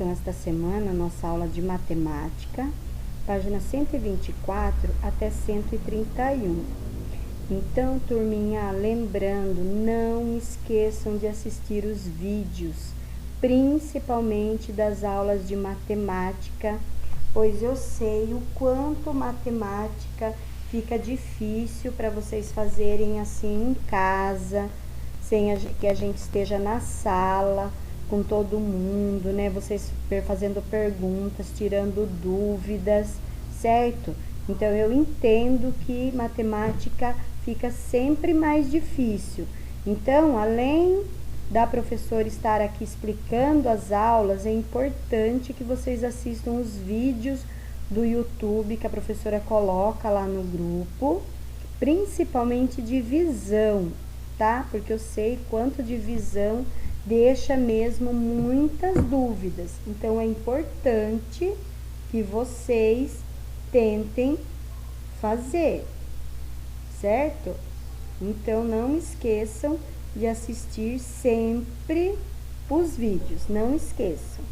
Então, esta semana, nossa aula de matemática, página 124 até 131. Então, turminha, lembrando, não esqueçam de assistir os vídeos, principalmente das aulas de matemática, pois eu sei o quanto matemática fica difícil para vocês fazerem assim em casa, sem que a gente esteja na sala com todo mundo, né? Vocês fazendo perguntas, tirando dúvidas, certo? Então, eu entendo que matemática fica sempre mais difícil. Então, além da professora estar aqui explicando as aulas, é importante que vocês assistam os vídeos do YouTube que a professora coloca lá no grupo, principalmente divisão, tá? Porque eu sei quanto divisão deixa mesmo muitas dúvidas. Então, é importante que vocês tentem fazer, certo? Então, não esqueçam de assistir sempre os vídeos, não esqueçam.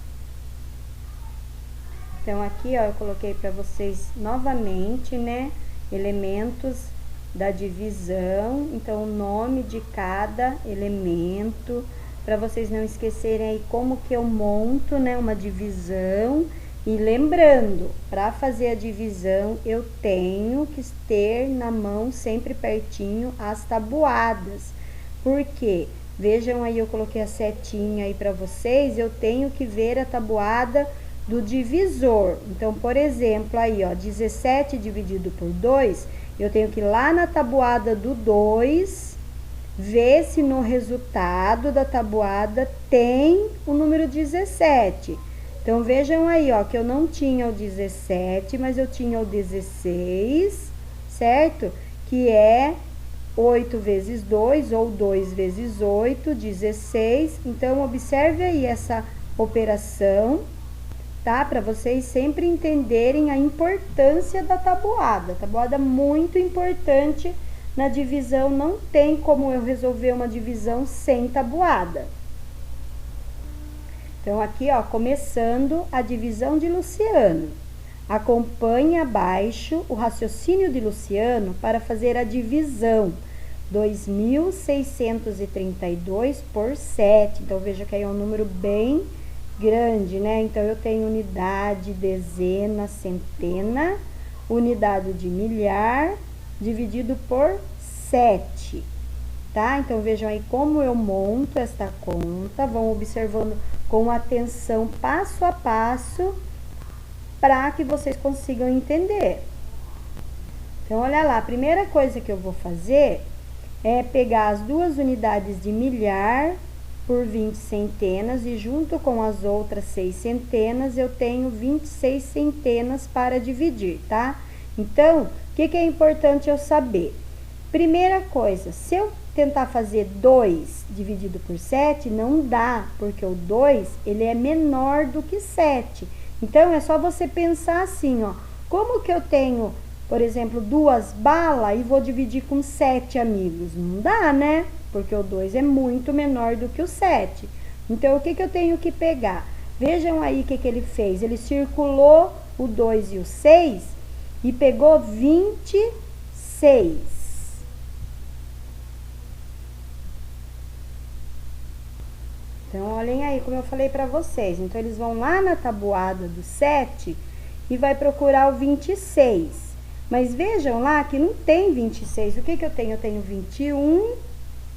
Então, aqui, ó, eu coloquei para vocês novamente, né, elementos da divisão. Então, o nome de cada elemento, para vocês não esquecerem aí como que eu monto, né, uma divisão. E lembrando, para fazer a divisão, eu tenho que ter na mão sempre pertinho as tabuadas. Por quê? Vejam aí, eu coloquei a setinha aí para vocês, eu tenho que ver a tabuada do divisor. Então, por exemplo, aí, ó, 17 dividido por 2, eu tenho que ir lá na tabuada do 2, ver se no resultado da tabuada tem o número 17. Então, vejam aí, ó, que eu não tinha o 17, mas eu tinha o 16, certo? Que é 8 vezes 2, ou 2 vezes 8, 16. Então, observe aí essa operação, tá? Para vocês sempre entenderem a importância da tabuada. Tabuada é muito importante na divisão, não tem como eu resolver uma divisão sem tabuada. Então, aqui, ó, começando a divisão de Luciano. Acompanhe abaixo o raciocínio de Luciano para fazer a divisão. 2.632 por 7. Então, veja que aí é um número bem grande, né? Então, eu tenho unidade, dezena, centena, unidade de milhar, dividido por 7, tá? Então, vejam aí como eu monto esta conta. Vão observando com atenção, passo a passo, para que vocês consigam entender. Então, olha lá, a primeira coisa que eu vou fazer é pegar as duas unidades de milhar por 20 centenas e junto com as outras 6 centenas, eu tenho 26 centenas para dividir, tá? Então, o que é importante eu saber? Primeira coisa, se eu tentar fazer 2 dividido por 7, não dá, porque o 2, ele é menor do que 7. Então, é só você pensar assim, ó, como que eu tenho, por exemplo, 2 balas e vou dividir com 7 amigos? Não dá, né? Porque o 2 é muito menor do que o 7. Então, o que eu tenho que pegar? Vejam aí o que ele fez. Ele circulou o 2 e o 6 e pegou 26. Então, olhem aí como eu falei para vocês. Então, eles vão lá na tabuada do 7 e vai procurar o 26. Mas vejam lá que não tem 26. O que eu tenho? Eu tenho 21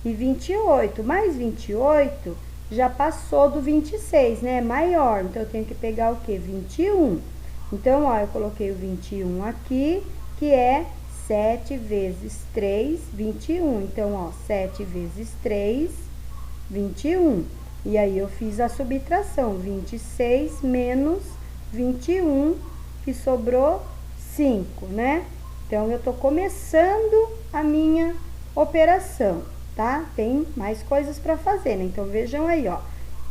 e 28. Mais 28 já passou do 26, né? É maior. Então, eu tenho que pegar o quê? 21. Então, ó, eu coloquei o 21 aqui, que é 7 vezes 3, 21. Então, ó, 7 vezes 3, 21. E aí, eu fiz a subtração, 26 menos 21, que sobrou 5, né? Então, eu tô começando a minha operação, tá? Tem mais coisas para fazer, né? Então, vejam aí, ó.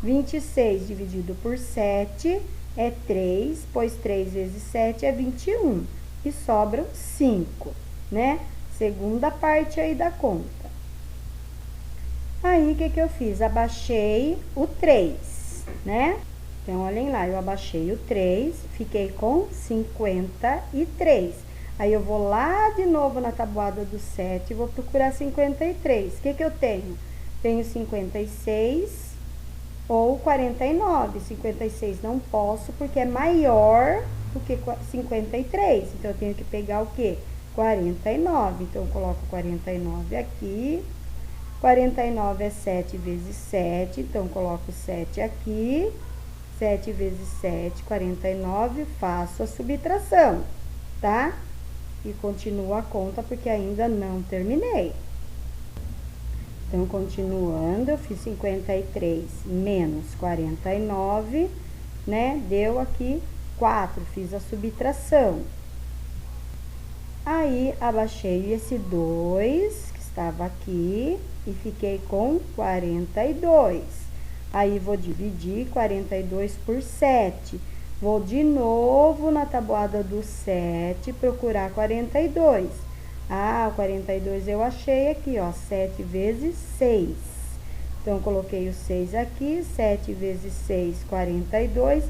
26 dividido por 7 é 3, pois 3 vezes 7 é 21. E sobram 5, né? Segunda parte aí da conta. Aí, o que eu fiz? Abaixei o 3, né? Então, olhem lá, eu abaixei o 3, fiquei com 53. Aí, eu vou lá de novo na tabuada do 7 e vou procurar 53. O que que eu tenho? Tenho 56 ou 49. 56 não posso, porque é maior do que 53. Então, eu tenho que pegar o quê? 49. Então, eu coloco 49 aqui. 49 é 7 vezes 7, então, coloco 7 aqui. 7 vezes 7, 49, faço a subtração, tá? E continuo a conta, porque ainda não terminei. Então, continuando, eu fiz 53 menos 49, né? Deu aqui 4, fiz a subtração. Aí, abaixei esse 2, que estava aqui, e fiquei com 42. Aí, vou dividir 42 por 7. Vou de novo na tabuada do 7 procurar 42. Ah, o 42 eu achei aqui, ó, 7 vezes 6. Então, coloquei o 6 aqui, 7 vezes 6, 42.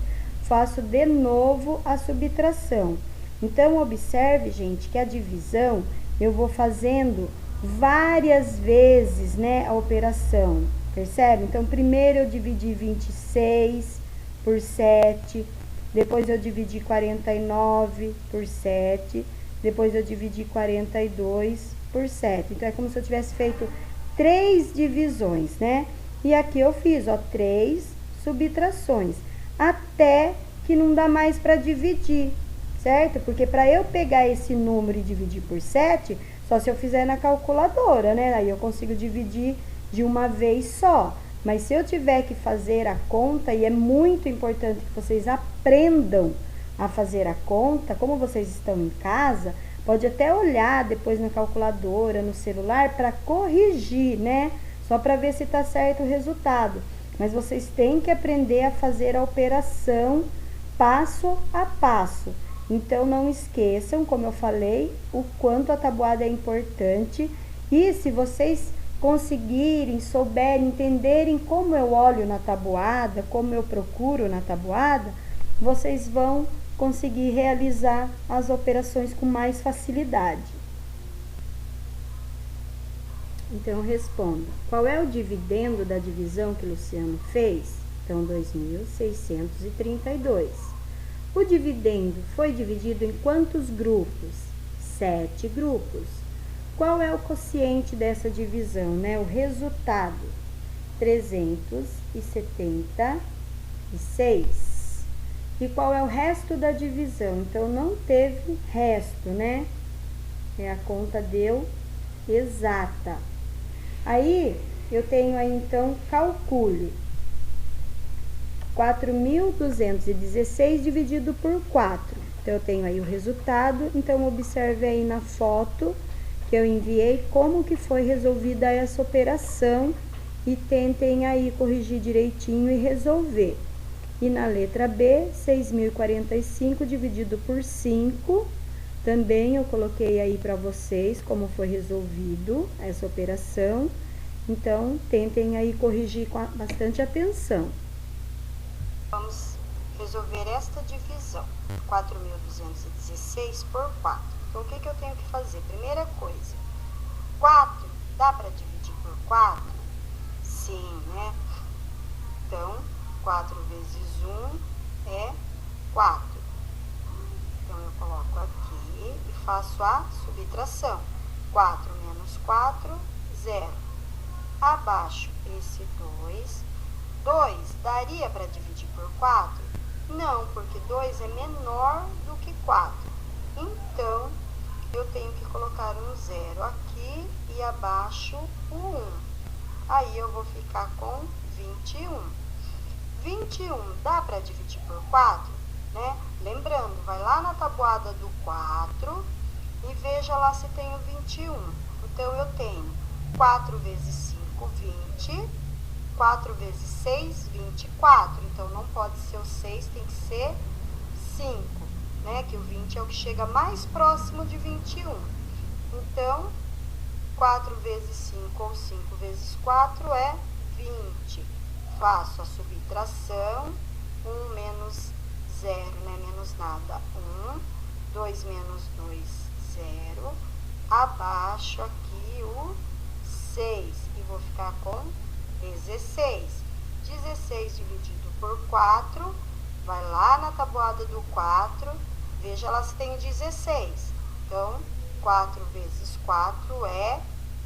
Faço de novo a subtração. Então, observe, gente, que a divisão eu vou fazendo várias vezes, né, a operação. Percebe? Então, primeiro eu dividi 26 por 7, depois eu dividi 49 por 7, depois eu dividi 42 por 7. Então, é como se eu tivesse feito 3 divisões, né? E aqui eu fiz, ó, 3 subtrações, até que não dá mais para dividir, certo? Porque para eu pegar esse número e dividir por 7, só se eu fizer na calculadora, né? Aí eu consigo dividir de uma vez só. Mas se eu tiver que fazer a conta, e é muito importante que vocês aprendam a fazer a conta, como vocês estão em casa, pode até olhar depois na calculadora, no celular, para corrigir, né? Só para ver se está certo o resultado. Mas vocês têm que aprender a fazer a operação passo a passo. Então, não esqueçam, como eu falei, o quanto a tabuada é importante. E se vocês conseguirem, souberem, entenderem como eu olho na tabuada, como eu procuro na tabuada, vocês vão conseguir realizar as operações com mais facilidade. Então, eu respondo. Qual é o dividendo da divisão que Luciano fez? Então, 2.632. O dividendo foi dividido em quantos grupos? 7 grupos. Qual é o quociente dessa divisão, né? O resultado, 376. E qual é o resto da divisão? Então, não teve resto, né? A conta deu exata. Aí, eu tenho aí, então, calcule. 4.216 dividido por 4. Então, eu tenho aí o resultado. Então, observe aí na foto que eu enviei como que foi resolvida essa operação e tentem aí corrigir direitinho e resolver. E na letra B, 6.045 dividido por 5, também eu coloquei aí para vocês como foi resolvido essa operação. Então, tentem aí corrigir com bastante atenção. Vamos resolver esta divisão, 4.216 por 4. Então, o que eu tenho que fazer? Primeira coisa, 4 dá para dividir por 4? Sim, né? Então, 4 vezes 1 é 4. Então, eu coloco aqui e faço a subtração. 4 menos 4, 0. Abaixo esse 2. 2 daria para dividir por 4? Não, porque 2 é menor do que 4. Então, eu tenho que colocar um 0 aqui e abaixo o 1. Aí, eu vou ficar com 21. 21 dá para dividir por 4? Né? Lembrando, vai lá na tabuada do 4 e veja lá se tem o 21. Então, eu tenho 4 vezes 5, 20. 4 vezes 6, 24. Então, não pode ser o 6, tem que ser 5, né? Que o 20 é o que chega mais próximo de 21. Então, 4 vezes 5 ou 5 vezes 4 é 20. Faço a subtração 1 menos 0, né? Menos nada, 1. 2 menos 2, 0. Abaixo aqui o 6 e vou ficar com 16. 16 dividido por 4, vai lá na tabuada do 4, veja lá se tem 16. Então, 4 vezes 4 é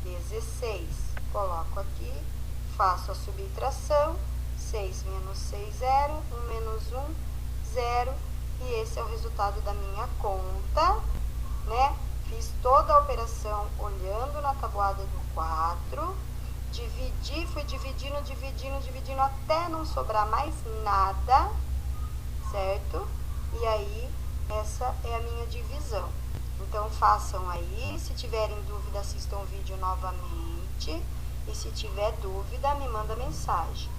16. Coloco aqui, faço a subtração, 6 menos 6, 0, 1 menos 1, 0, e esse é o resultado da minha conta, né? Fiz toda a operação olhando na tabuada do 4, dividi, fui dividindo até não sobrar mais nada, certo? E aí, essa é a minha divisão. Então, façam aí, se tiverem dúvida, assistam o vídeo novamente, e se tiver dúvida, me manda mensagem.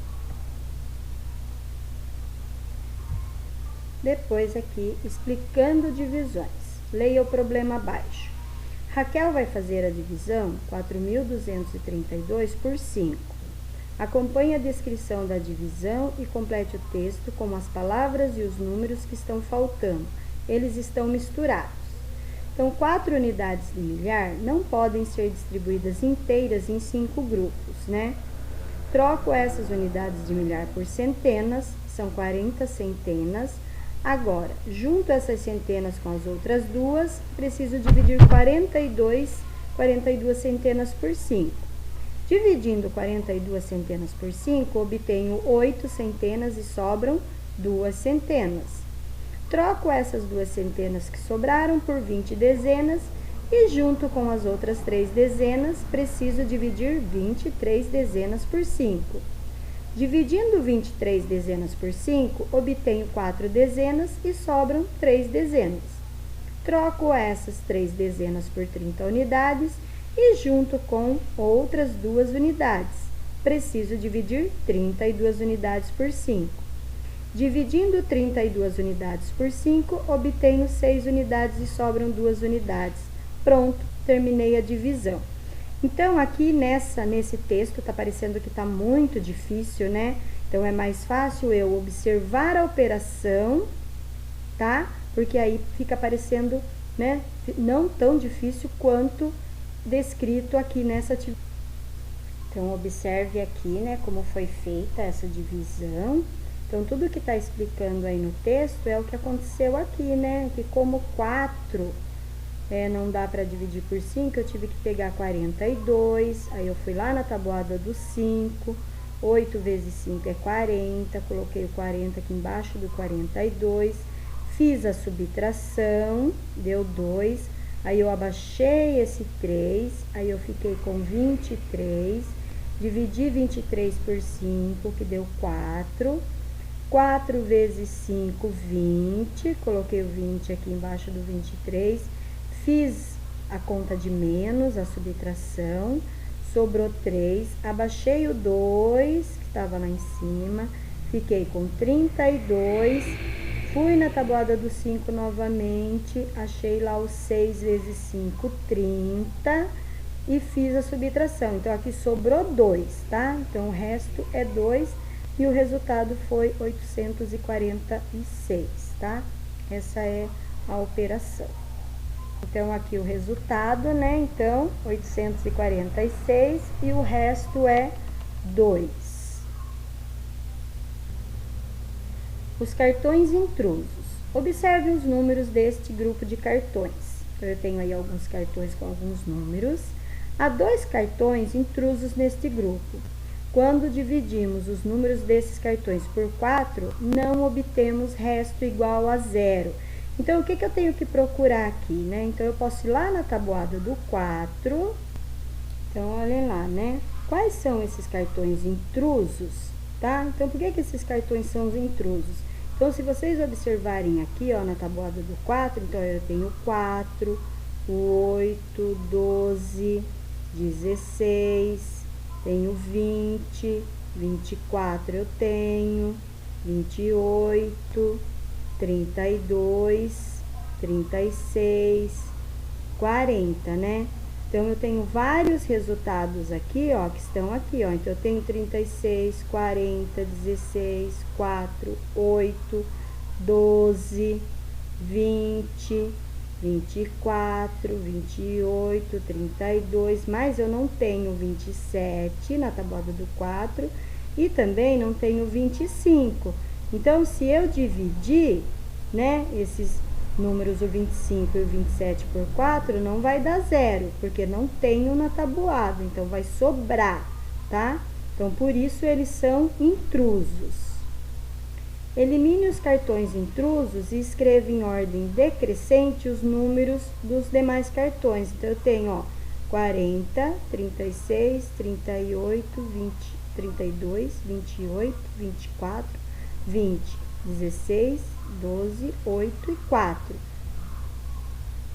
Depois aqui, explicando divisões. Leia o problema abaixo. Raquel vai fazer a divisão 4.232 por 5. Acompanhe a descrição da divisão e complete o texto com as palavras e os números que estão faltando. Eles estão misturados. Então, 4 unidades de milhar não podem ser distribuídas inteiras em 5 grupos, né? Troco essas unidades de milhar por centenas, são 40 centenas. Agora, junto essas centenas com as outras duas, preciso dividir 42 centenas por 5. Dividindo 42 centenas por 5, obtenho 8 centenas e sobram 2 centenas. Troco essas 2 centenas que sobraram por 20 dezenas e, junto com as outras 3 dezenas, preciso dividir 23 dezenas por 5. Dividindo 23 dezenas por 5, obtenho 4 dezenas e sobram 3 dezenas. Troco essas 3 dezenas por 30 unidades e, junto com outras 2 unidades, preciso dividir 32 unidades por 5. Dividindo 32 unidades por 5, obtenho 6 unidades e sobram 2 unidades. Pronto, terminei a divisão. Então, aqui nesse texto, tá parecendo que tá muito difícil, né? Então, é mais fácil eu observar a operação, tá? Porque aí fica parecendo, né? Não tão difícil quanto descrito aqui nessa atividade. Então, observe aqui, né? Como foi feita essa divisão. Então, tudo que tá explicando aí no texto é o que aconteceu aqui, né? Que como 4... não dá para dividir por 5, eu tive que pegar 42, aí eu fui lá na tabuada do 5, 8 vezes 5 é 40, coloquei o 40 aqui embaixo do 42, fiz a subtração, deu 2, aí eu abaixei esse 3, aí eu fiquei com 23, dividi 23 por 5, que deu 4, 4 vezes 5, 20, coloquei o 20 aqui embaixo do 23, fiz a conta de menos, a subtração, sobrou 3, abaixei o 2, que estava lá em cima, fiquei com 32, fui na tabuada do 5 novamente, achei lá o 6 vezes 5, 30, e fiz a subtração. Então, aqui sobrou 2, tá? Então, o resto é 2, e o resultado foi 846, tá? Essa é a operação. Então, aqui o resultado, né? Então, 846 e o resto é 2. Os cartões intrusos. Observe os números deste grupo de cartões. Então, eu tenho aí alguns cartões com alguns números. Há 2 cartões intrusos neste grupo. Quando dividimos os números desses cartões por 4, não obtemos resto igual a 0. Então, o que eu tenho que procurar aqui, né? Então, eu posso ir lá na tabuada do 4. Então, olhem lá, né? Quais são esses cartões intrusos, tá? Então, por que esses cartões são os intrusos? Então, se vocês observarem aqui, ó, na tabuada do 4, então, eu tenho 4, 8, 12, 16, tenho 20, 24 eu tenho, 28, 32, 36, 40, né? Então, eu tenho vários resultados aqui, ó, que estão aqui, ó. Então, eu tenho 36, 40, 16, 4, 8, 12, 20, 24, 28, 32, mas eu não tenho 27 na tabuada do 4 e também não tenho 25. Então, se eu dividir, né, esses números, o 25 e o 27 por 4, não vai dar 0, porque não tenho na tabuada, então vai sobrar, tá? Então, por isso, eles são intrusos. Elimine os cartões intrusos e escreva em ordem decrescente os números dos demais cartões. Então, eu tenho, ó, 40, 36, 38, 20, 32, 28, 24, 20, 16, 12, 8 e 4.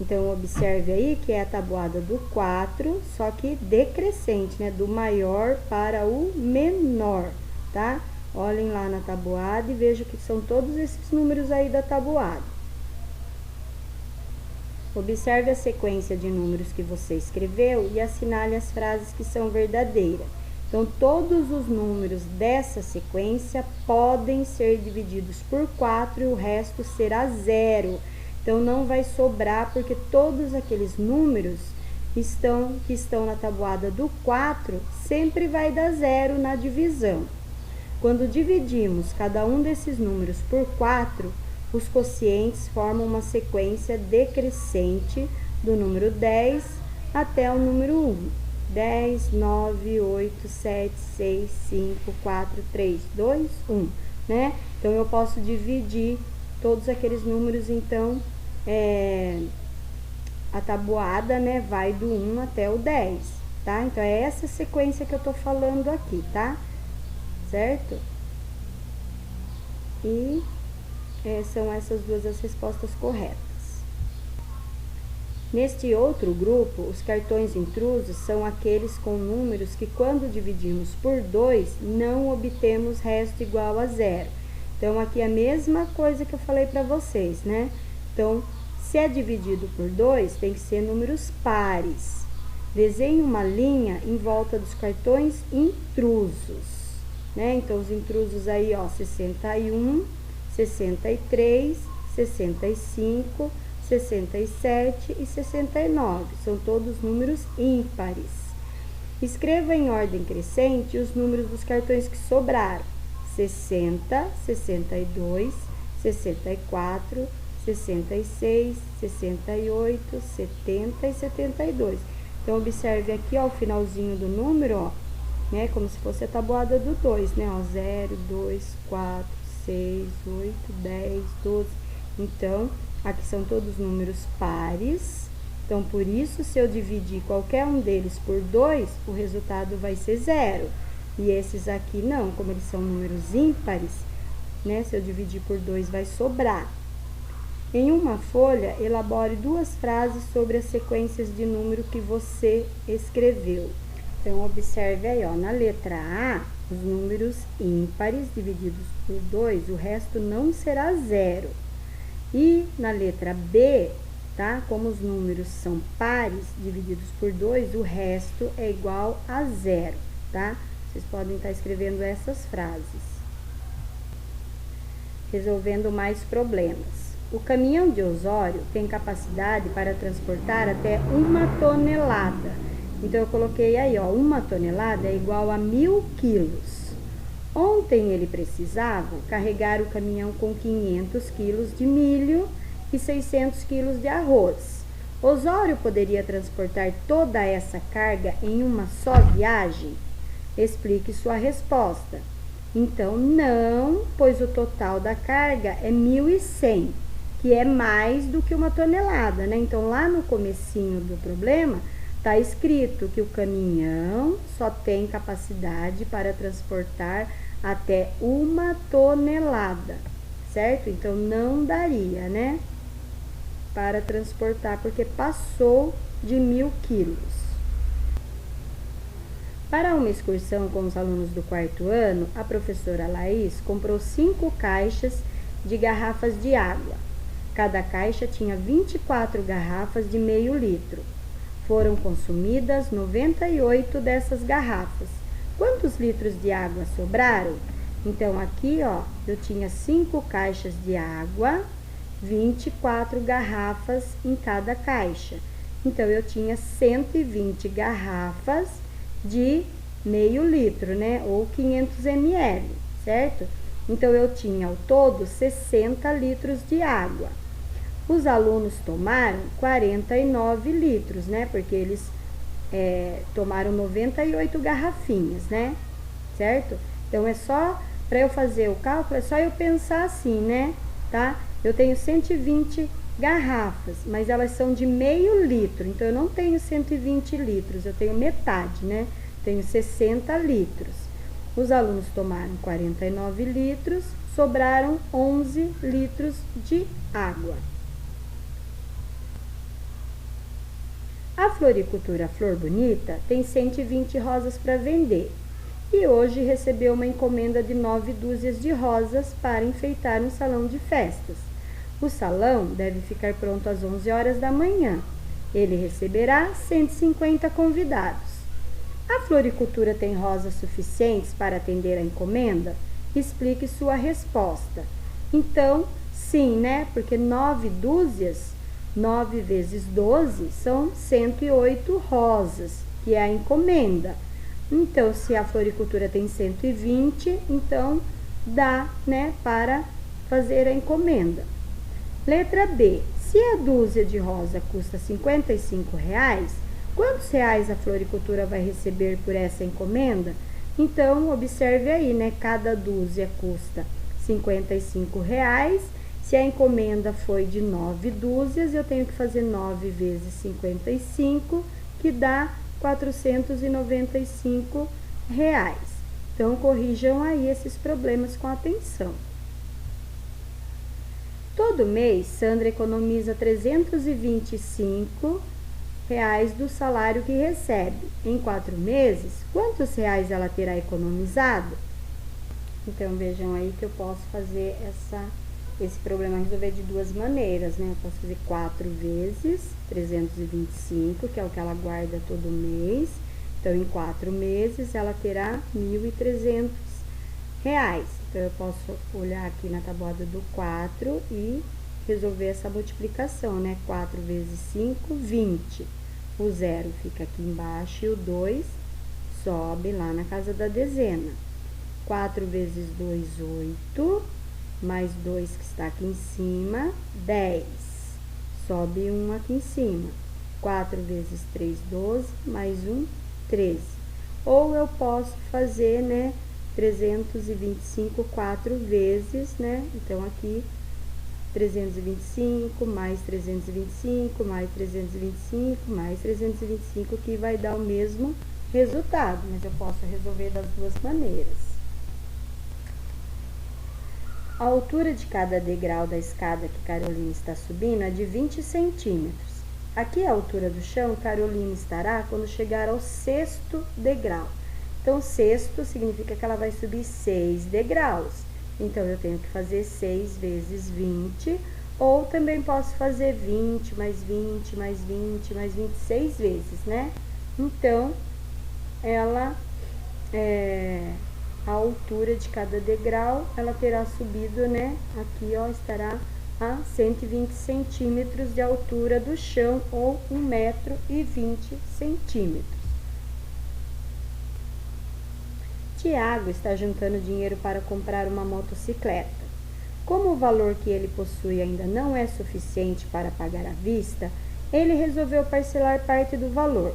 Então, observe aí que é a tabuada do 4, só que decrescente, né? Do maior para o menor, tá? Olhem lá na tabuada e vejam que são todos esses números aí da tabuada. Observe a sequência de números que você escreveu e assinale as frases que são verdadeiras. Então, todos os números dessa sequência podem ser divididos por 4 e o resto será 0. Então, não vai sobrar, porque todos aqueles números que estão na tabuada do 4 sempre vai dar 0 na divisão. Quando dividimos cada um desses números por 4, os quocientes formam uma sequência decrescente do número 10 até o número 1. 10, 9, 8, 7, 6, 5, 4, 3, 2, 1, né? Então, eu posso dividir todos aqueles números, então, a tabuada, né, vai do 1 até o 10, tá? Então, é essa sequência que eu tô falando aqui, tá? Certo? E são essas duas as respostas corretas. Neste outro grupo, os cartões intrusos são aqueles com números que, quando dividimos por 2, não obtemos resto igual a 0. Então, aqui é a mesma coisa que eu falei para vocês, né? Então, se é dividido por 2, tem que ser números pares. Desenhe uma linha em volta dos cartões intrusos, né? Então, os intrusos aí, ó, 61, 63, 65, 67 e 69, são todos números ímpares. Escreva em ordem crescente os números dos cartões que sobraram: 60, 62, 64, 66, 68, 70 e 72. Então, observe aqui, ó, o finalzinho do número, ó, né, como se fosse a tabuada do 2, né, ó, 0, 2, 4, 6, 8, 10, 12. Então, aqui são todos números pares. Então, por isso, se eu dividir qualquer um deles por 2, o resultado vai ser 0. E esses aqui não, como eles são números ímpares, né, se eu dividir por 2, vai sobrar. Em uma folha, elabore 2 frases sobre as sequências de número que você escreveu. Então, observe aí, ó, na letra A, os números ímpares divididos por 2, o resto não será 0. E na letra B, tá? Como os números são pares divididos por 2, o resto é igual a 0, tá? Vocês podem estar escrevendo essas frases. Resolvendo mais problemas. O caminhão de Osório tem capacidade para transportar até 1 tonelada. Então, eu coloquei aí, ó, 1 tonelada é igual a 1000 quilos. Ontem ele precisava carregar o caminhão com 500 quilos de milho e 600 quilos de arroz. Osório poderia transportar toda essa carga em uma só viagem? Explique sua resposta. Então, não, pois o total da carga é 1.100, que é mais do que 1 tonelada, né? Então, lá no comecinho do problema, está escrito que o caminhão só tem capacidade para transportar até 1 tonelada, certo? Então, não daria, né, para transportar, porque passou de 1000 quilos. Para uma excursão com os alunos do 4º ano, a professora Laís comprou 5 caixas de garrafas de água. Cada caixa tinha 24 garrafas de meio litro. Foram consumidas 98 dessas garrafas. Quantos litros de água sobraram? Então, aqui, ó, eu tinha 5 caixas de água, 24 garrafas em cada caixa. Então, eu tinha 120 garrafas de meio litro, né? Ou 500 ml, certo? Então, eu tinha ao todo 60 litros de água. Os alunos tomaram 49 litros, né? Porque eles tomaram 98 garrafinhas, né? Certo? Então, é só, para eu fazer o cálculo, é só eu pensar assim, né? Tá? Eu tenho 120 garrafas, mas elas são de meio litro, então eu não tenho 120 litros, eu tenho metade, né? Tenho 60 litros. Os alunos tomaram 49 litros, sobraram 11 litros de água. A floricultura Flor Bonita tem 120 rosas para vender e hoje recebeu uma encomenda de 9 dúzias de rosas para enfeitar um salão de festas. O salão deve ficar pronto às 11 horas da manhã. Ele receberá 150 convidados. A floricultura tem rosas suficientes para atender a encomenda? Explique sua resposta. Então, sim, né? Porque 9 dúzias, 9 vezes 12, são 108 rosas, que é a encomenda. Então, se a floricultura tem 120, então dá, né, para fazer a encomenda. Letra B. Se a dúzia de rosa custa R$ 55, quantos reais a floricultura vai receber por essa encomenda? Então, observe aí, né? Cada dúzia custa R$ 55. Se a encomenda foi de 9 dúzias, eu tenho que fazer 9 vezes 55, que dá R$ 495. Então, corrijam aí esses problemas com atenção. Todo mês, Sandra economiza R$ 325 do salário que recebe. Em 4 meses, quantos reais ela terá economizado? Então, vejam aí que eu posso fazer esse problema resolver de duas maneiras, né? Eu posso fazer 4 vezes 325, que é o que ela guarda todo mês. Então, em 4 meses, ela terá R$ 1.300. Então, eu posso olhar aqui na tabuada do 4 e resolver essa multiplicação, né? 4 vezes 5, 20. O 0 fica aqui embaixo e o 2 sobe lá na casa da dezena. 4 vezes 2, 8, mais 2 que está aqui em cima, 10. Sobe 1 aqui em cima. 4 vezes 3, 12, mais 1, 13. Ou eu posso fazer, né, 325 4 vezes, né? Então, aqui, 325, mais 325, mais 325, mais 325, que vai dar o mesmo resultado, mas eu posso resolver das duas maneiras. A altura de cada degrau da escada que Carolina está subindo é de 20 centímetros. Aqui a altura do chão, Carolina estará quando chegar ao 6º degrau. Então, 6º significa que ela vai subir 6 degraus. Então, eu tenho que fazer 6 vezes 20, ou também posso fazer 20, mais 20, mais 20, mais 26 vezes, né? Então, a altura de cada degrau, ela terá subido, né? Aqui, ó, estará a 120 centímetros de altura do chão, ou 1,20 m. Tiago está juntando dinheiro para comprar uma motocicleta. Como o valor que ele possui ainda não é suficiente para pagar à vista, ele resolveu parcelar parte do valor.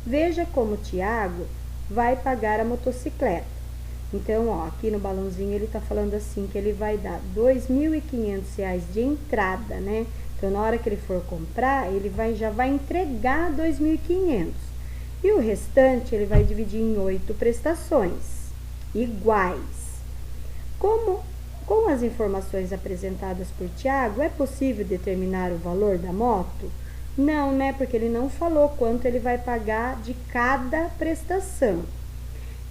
Veja como Tiago vai pagar a motocicleta. Então, ó, aqui no balãozinho ele está falando assim, que ele vai dar R$ 2.500 de entrada, né? Então, na hora que ele for comprar, ele já vai entregar R$ 2.500. E o restante ele vai dividir em 8 prestações iguais. Com as informações apresentadas por Tiago, é possível determinar o valor da moto? Não, né? Porque ele não falou quanto ele vai pagar de cada prestação.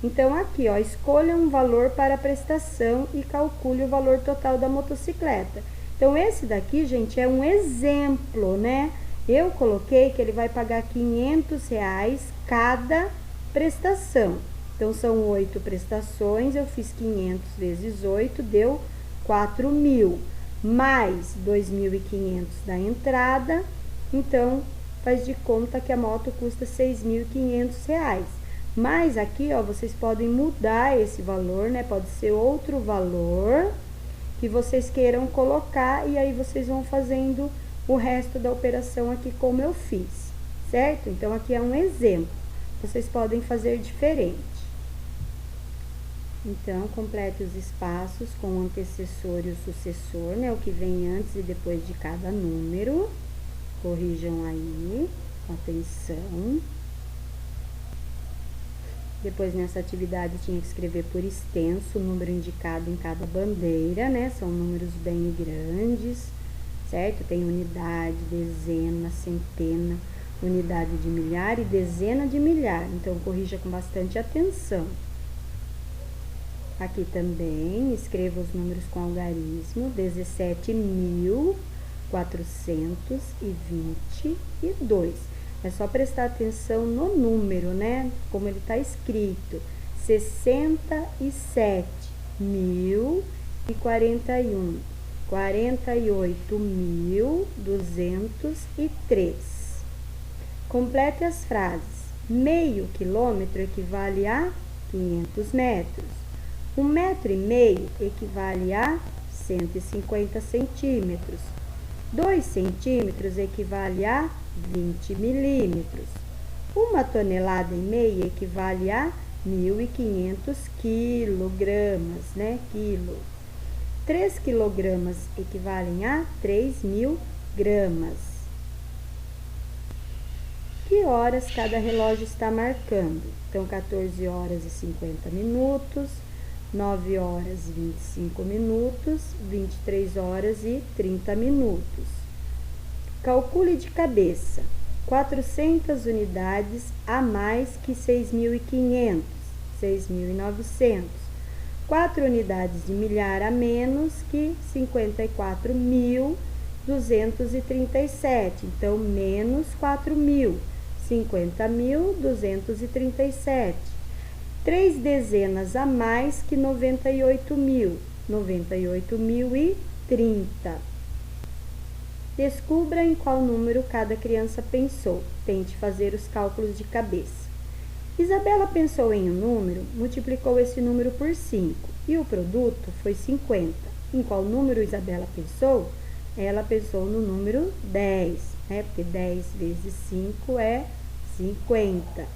Então, aqui, ó, escolha um valor para a prestação e calcule o valor total da motocicleta. Então, esse daqui, gente, é um exemplo, né? Eu coloquei que ele vai pagar R$500 cada prestação. Então, são 8 prestações, eu fiz 500 vezes 8, deu 4.000, mais 2.500 da entrada, então, faz de conta que a moto custa R$6.500. Mas aqui, ó, vocês podem mudar esse valor, né? Pode ser outro valor que vocês queiram colocar e aí vocês vão fazendo o resto da operação aqui como eu fiz, certo? Então, aqui é um exemplo. Vocês podem fazer diferente. Então, complete os espaços com o antecessor e o sucessor, né? O que vem antes e depois de cada número. Corrijam aí, atenção. Depois, nessa atividade, tinha que escrever por extenso o número indicado em cada bandeira, né? São números bem grandes, certo? Tem unidade, dezena, centena, unidade de milhar e dezena de milhar. Então, corrija com bastante atenção. Aqui também, escreva os números com algarismo, 17.422. É só prestar atenção no número, né? Como ele está escrito, 67.041, 48.203. Complete as frases. Meio quilômetro equivale a 500 metros. 1,5 metro equivale a 150 centímetros. 2 centímetros equivale a 20 milímetros. 1,5 tonelada equivale a 1.500 quilogramas, né? Quilo. 3 quilogramas equivalem a 3.000 gramas. Que horas cada relógio está marcando? Então, 14 horas e 50 minutos, 9 horas e 25 minutos, 23 horas e 30 minutos. Calcule de cabeça. 400 unidades a mais que 6.500, 6.900. 4 unidades de milhar a menos que 54.237. Então, menos 4.000, 50.237. 3 dezenas a mais que 98.000, 98.030. Descubra em qual número cada criança pensou. Tente fazer os cálculos de cabeça. Isabela pensou em um número, multiplicou esse número por 5 e o produto foi 50. Em qual número Isabela pensou? Ela pensou no número 10, né? Porque 10 vezes 5 é 50.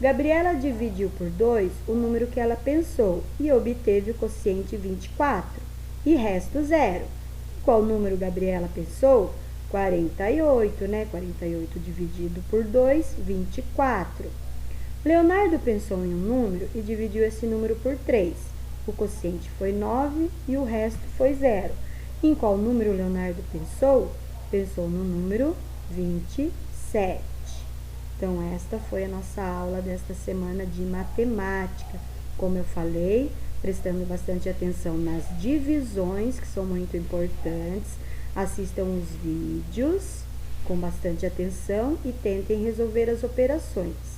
Gabriela dividiu por 2 o número que ela pensou e obteve o quociente 24 e resto 0. Qual número Gabriela pensou? 48, né? 48 dividido por 2, 24. Leonardo pensou em um número e dividiu esse número por 3. O quociente foi 9 e o resto foi 0. Em qual número Leonardo pensou? Pensou no número 27. Então, esta foi a nossa aula desta semana de matemática. Como eu falei, prestando bastante atenção nas divisões, que são muito importantes. Assistam os vídeos com bastante atenção e tentem resolver as operações.